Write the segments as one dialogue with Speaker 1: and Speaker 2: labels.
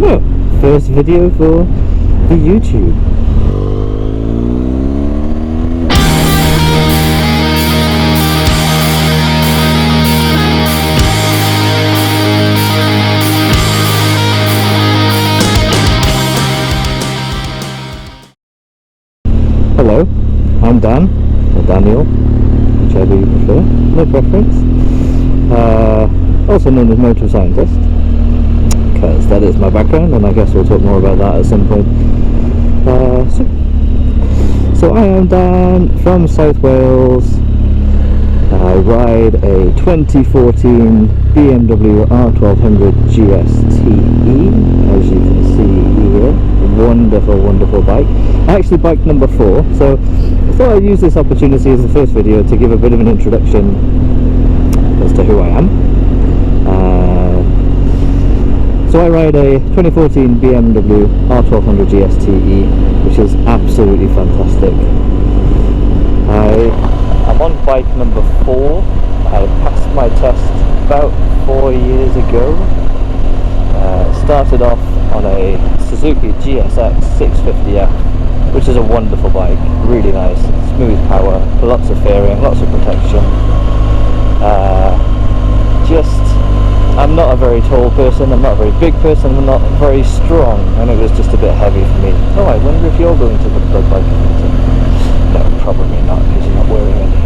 Speaker 1: Well, first video for the YouTube. Hello, I'm Dan, or Daniel, whichever you prefer, no preference. Also known as Motoscientist, because that is my background, and I guess we'll talk more about that at some point. So I am Dan from South Wales. I ride a 2014 BMW R1200 GSTE, as you can see here. Wonderful, wonderful bike. Actually bike number 4, so I thought I'd use this opportunity as the first video to give a bit of an introduction as to who I am. So I ride a 2014 BMW R1200 GSTE, which is absolutely fantastic. I'm on bike number 4. I passed my test about 4 years ago. Started off on a Suzuki GSX 650F, which is a wonderful bike, really nice, smooth power, lots of fairing, lots of protection. I'm not a very tall person, I'm not a very big person, I'm not very strong, and it was just a bit heavy for me. Oh, I wonder if you're going to the bike meeting. No, probably not, because you're not wearing any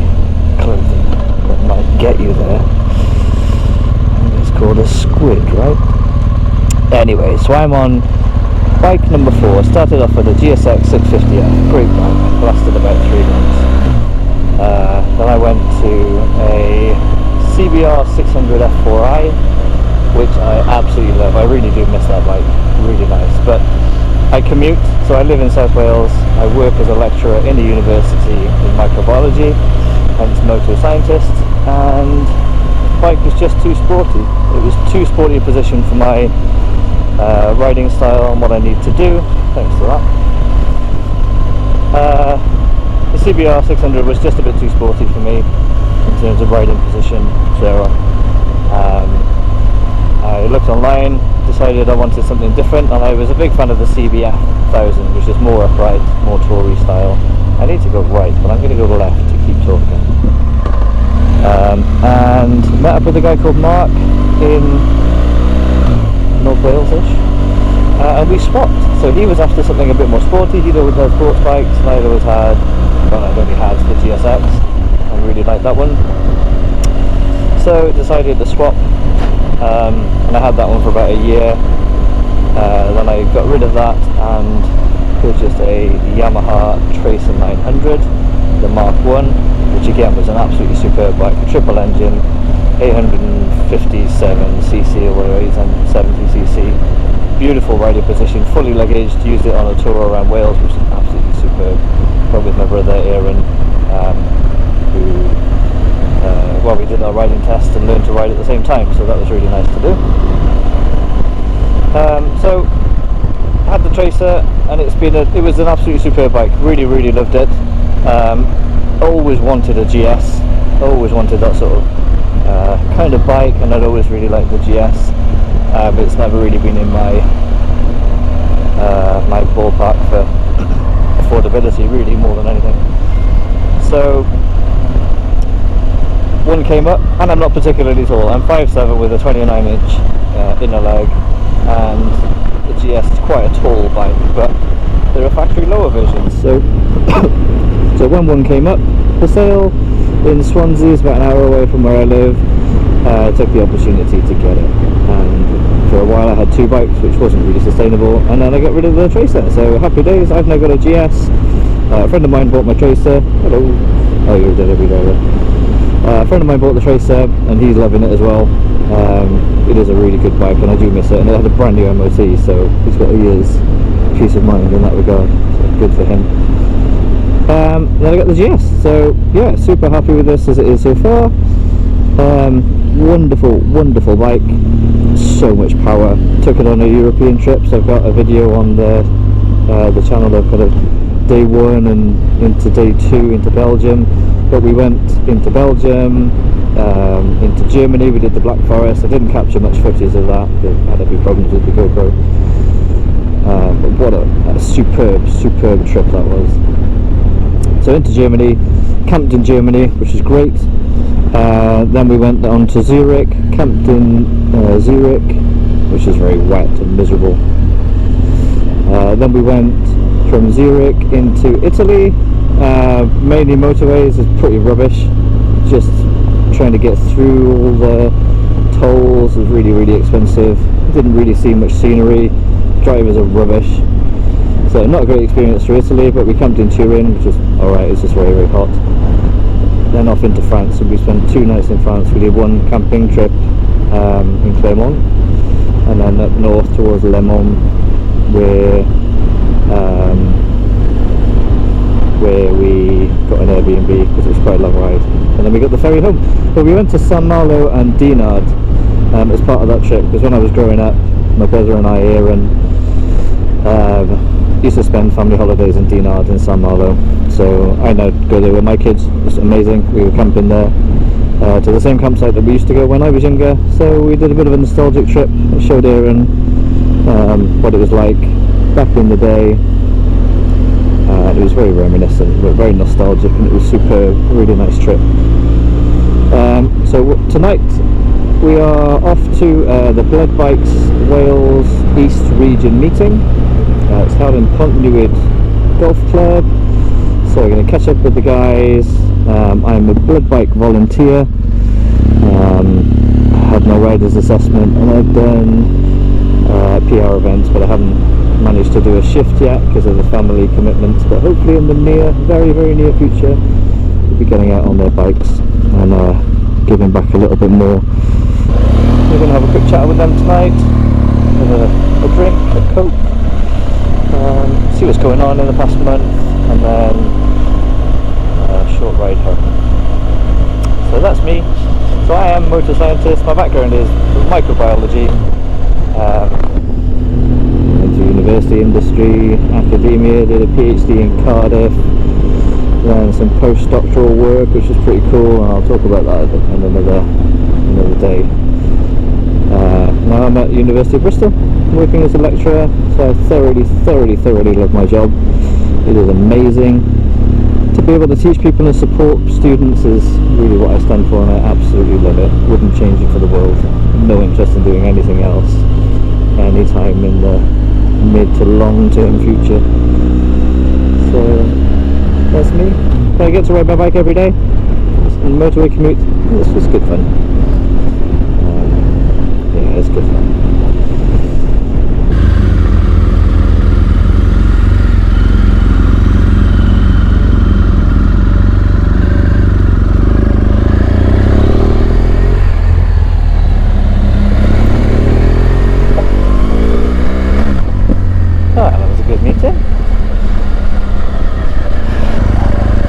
Speaker 1: clothing that might get you there. I think it's called a squid, right? Anyway, so I'm on bike number 4. Started off with a GSX 650F, great bike, lasted about 3 months. Then I went to a CBR 600 F4i, which I absolutely love. I really do miss that bike, really nice. But I commute, so I live in South Wales. I work as a lecturer in a university in microbiology, hence Motoscientist, and the bike was just too sporty. It was too sporty a position for my riding style and what I need to do, thanks to that. The CBR 600 was just a bit too sporty for me in terms of riding position, so I looked online, decided I wanted something different, and I was a big fan of the CBF 1000, which is more upright, more toury style. I need to go right, but I'm going to go left to keep talking. And met up with a guy called Mark in North Wales-ish, and we swapped. So he was after something a bit more sporty. He'd always had sports bikes, and I'd only had the GSX. I really liked that one, so decided to swap, and I had that one for about a year. Then I got rid of that and purchased a Yamaha Tracer 900, the Mark 1, which again was an absolutely superb bike, triple engine, 857cc or whatever, 870cc, beautiful riding position, fully luggaged. Used it on a tour around Wales, which is absolutely superb. Went with my brother Aaron, we did our riding test and learned to ride at the same time, so that was really nice to do. So I had the Tracer, and it was an absolutely superb bike. Really, really loved it. Always wanted a GS, always wanted that sort of kind of bike, and I'd always really liked the GS, but it's never really been in my my ballpark for affordability, really, more than anything. So one came up, and I'm not particularly tall. I'm 5'7" with a 29-inch inner leg, and the GS is quite a tall bike, but there are factory lower versions. So so when one came up for sale in Swansea, it's about an hour away from where I live, I took the opportunity to get it, and for a while I had 2 bikes, which wasn't really sustainable, and then I got rid of the Tracer. So happy days. I've now got a GS. A friend of mine bought my Tracer. Hello. Oh, you're dead every day there. A friend of mine bought the Tracer, and he's loving it as well. It is a really good bike, and I do miss it, and it had a brand new MOT, so he's got a year's peace of mind in that regard, so good for him. Then I got the GS, so yeah, super happy with this as it is so far. Wonderful, wonderful bike, so much power. Took it on a European trip, so I've got a video on the channel of kind of day 1 and into day 2 into Belgium. But we went into Belgium, into Germany. We did the Black Forest. I didn't capture much footage of that, I had a few problems with the GoPro. But what a superb trip that was. So into Germany, camped in Germany, which is great. Then we went on to Zurich, camped in Zurich, which is very wet and miserable. Then we went from Zurich into Italy, mainly motorways. It's pretty rubbish, just trying to get through all the tolls was really expensive. Didn't really see much scenery, drivers are rubbish, so not a great experience for Italy. But we camped in Turin, which is alright, it's just very hot. Then off into France, and we spent 2 nights in France. We did one camping trip in Clermont, and then up north towards Le Mans, where we got an Airbnb because it was quite a long ride, and then we got the ferry home. But we went to Saint Malo and Dinard as part of that trip, because when I was growing up, my brother and I, Aaron, used to spend family holidays in Dinard and Saint Malo, so I now go there with my kids. It's amazing. We were camping there to the same campsite that we used to go when I was younger, so we did a bit of a nostalgic trip. I showed Aaron what it was like back in the day. It was very reminiscent, but very nostalgic, and it was superb, really nice trip. So tonight we are off to the Blood Bikes Wales East Region meeting. It's held in Pontnewydd Golf Club, so we're going to catch up with the guys. I'm a Blood Bike volunteer. I had my rider's assessment, and I've done PR events, but I haven't managed to do a shift yet because of the family commitments. But hopefully in the very near future, we'll be getting out on their bikes and giving back a little bit more. We're going to have a quick chat with them tonight, with a drink, a Coke, see what's going on in the past month, and then a short ride home. So that's me. So I am a Motoscientist. My background is microbiology. Into university, industry, academia, did a PhD in Cardiff, then some postdoctoral work, which is pretty cool, and I'll talk about that in another day. Now I'm at University of Bristol, working as a lecturer, so I thoroughly love my job. It is amazing. To be able to teach people and support students is really what I stand for, and I absolutely love it. Wouldn't change it for the world. No interest in doing anything else anytime in the mid to long term future. So that's me. I get to ride my bike every day. And motorway commute, it's just good fun. Yeah, it's good fun.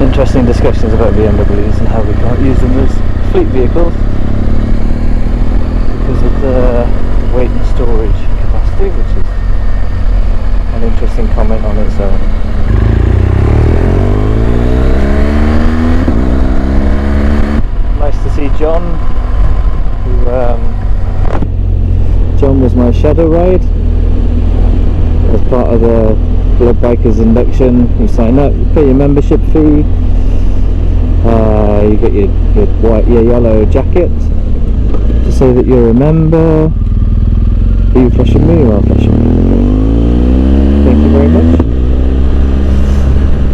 Speaker 1: Interesting discussions about BMWs and how we can't use them as fleet vehicles because of the weight and storage capacity, which is an interesting comment on its own. Nice to see John, John was my shadow ride as part of the Blood Bikers induction. You sign up, you pay your membership fee, you get your yellow jacket to say that you're a member. Are you flashing me or I'm flashing me? Thank you very much.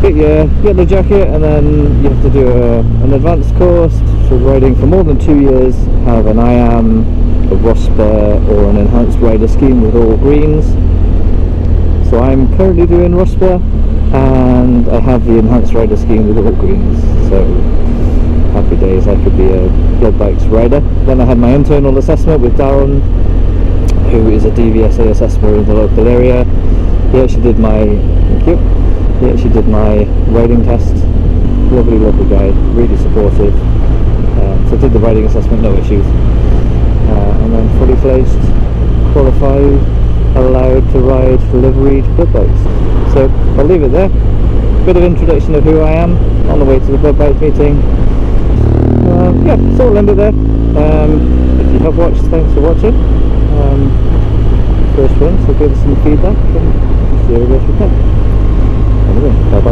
Speaker 1: Get your yellow jacket, and then you have to do an advanced course, so riding for more than 2 years, have an IAM, a ROSPA, or an enhanced rider scheme with all greens. So I'm currently doing ROSPA, and I have the enhanced rider scheme with all greens, so happy days, I could be a Blood Bikes rider. Then I had my internal assessment with Darren, who is a DVSA assessor in the local area. He actually did my, thank you, he actually did my riding test. Lovely guy, really supportive. So I did the riding assessment, no issues. And then fully fledged, qualified, allowed to ride liveried Blood Bikes. So I'll leave it there. Bit of introduction of who I am on the way to the Blood Bike meeting. Yeah, so I'll end it there. If you have watched, thanks for watching. First one, so give us some feedback. steer the best we can. Anyway, that's